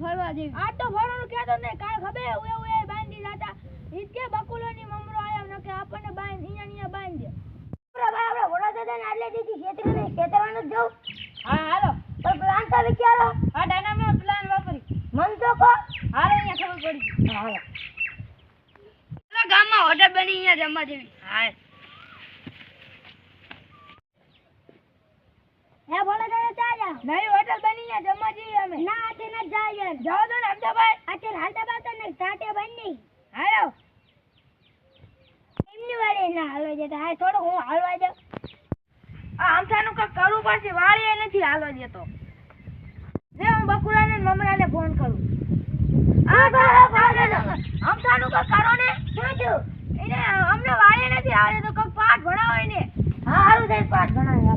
ફરવા જેવી. આ તો ફરવાનું કહેતો ને કાલ ખબર ઉએ બાંધી જાતા ઈજ કે બકુલોની મમરો આયો ન કે આપણને બાંધ અહીંયા બાંધ દે. ભાઈ આપણે વડા દાદા ને આટલે દીધી ખેતરવાનું જવું. હા હાલો તો પ્લાન તો વિચારો. હા ડાયનામો પ્લાન વાપરી મન તો કો હાલો અહીંયા ખબર પડી. હા હાલો ગામમાં હોટલ બની અહીંયા જમવા જેવી. હા હે બોલે તો ચાલ્યા નવી હોટલ બની અહીંયા જમવા જેવી. અમે ના આતે ન જાય જાવ તો ને અમદાવાદ આતે હાલતા બાત ને સાટે બની. હાલો એમની વાળી ના હાલવા જતા. હા થોડો હું હાલવા જાઉં. આ આમથાનું કઈ કરવું પડશે. વાળી નથી હાલવા દેતો. રે હું બકુલાને મમરાને ફોન કરું. આ આમથાનું કઈ કરો ને. શું થયું? એને અમને વાળી નથી આવડે તો કઈ પાઠ ભણાવો એને. હા હારું થાય પાઠ ભણાવે.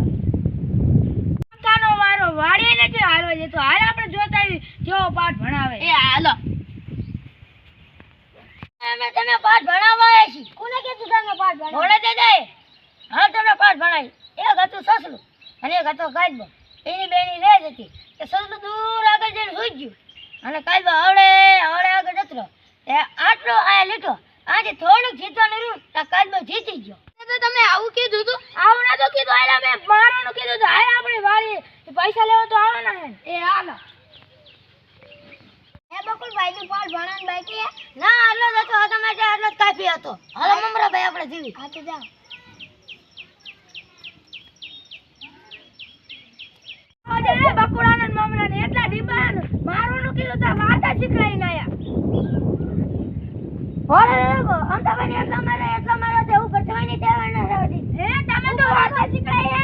આમથાનો વારો વાળી નથી હાલવા દેતો. હાલ આપણે જોતા આવી કેવો પાઠ ભણાવે. એ હાલો તમે પાઠ ભણાવવા છે. કોને કીધું તમે પાઠ ભણાવો? બોલે દે દે. હા તમને પાઠ ભણાવી. એક હતું સસલું અને એક હતો કાયદો. એની બેની રેજ હતી કે સસલું દૂર આગળ જઈને સુઈ ગયું અને કાયદો હવળે આગળ જતો રહ્યો. એ આટલો આ લીધો આજે થોડુંક જીતવાનું રહ્યું તો કાયદો જીતી ગયો. તો તમે આવું કીધું તું? આવું ના તો કીધું. હાલ મેં મારવાનું કીધું તો હાલ આપણે વાળી પૈસા લેવા તો આવવાના હે. એ હાલો એ બકુલ ભાઈ નું પાઠ ભણાવવાનું બાકી ના આટલો જ હતો. તમે જે આટલો જ કાફી હતો. હાલો મમરા ભાઈ આપણે જીવી. હા તો જાઓ. અરે બકુડાના મમરાને એટલા ડીબાન મારવાનું કીધું તો વાતા શીખડાઈને આયા. હોરે અમદાવાદ એટલા મારે તો એવું કરવાની દેવાના રહેતી. એ તમે તો વાતા શીખડાઈ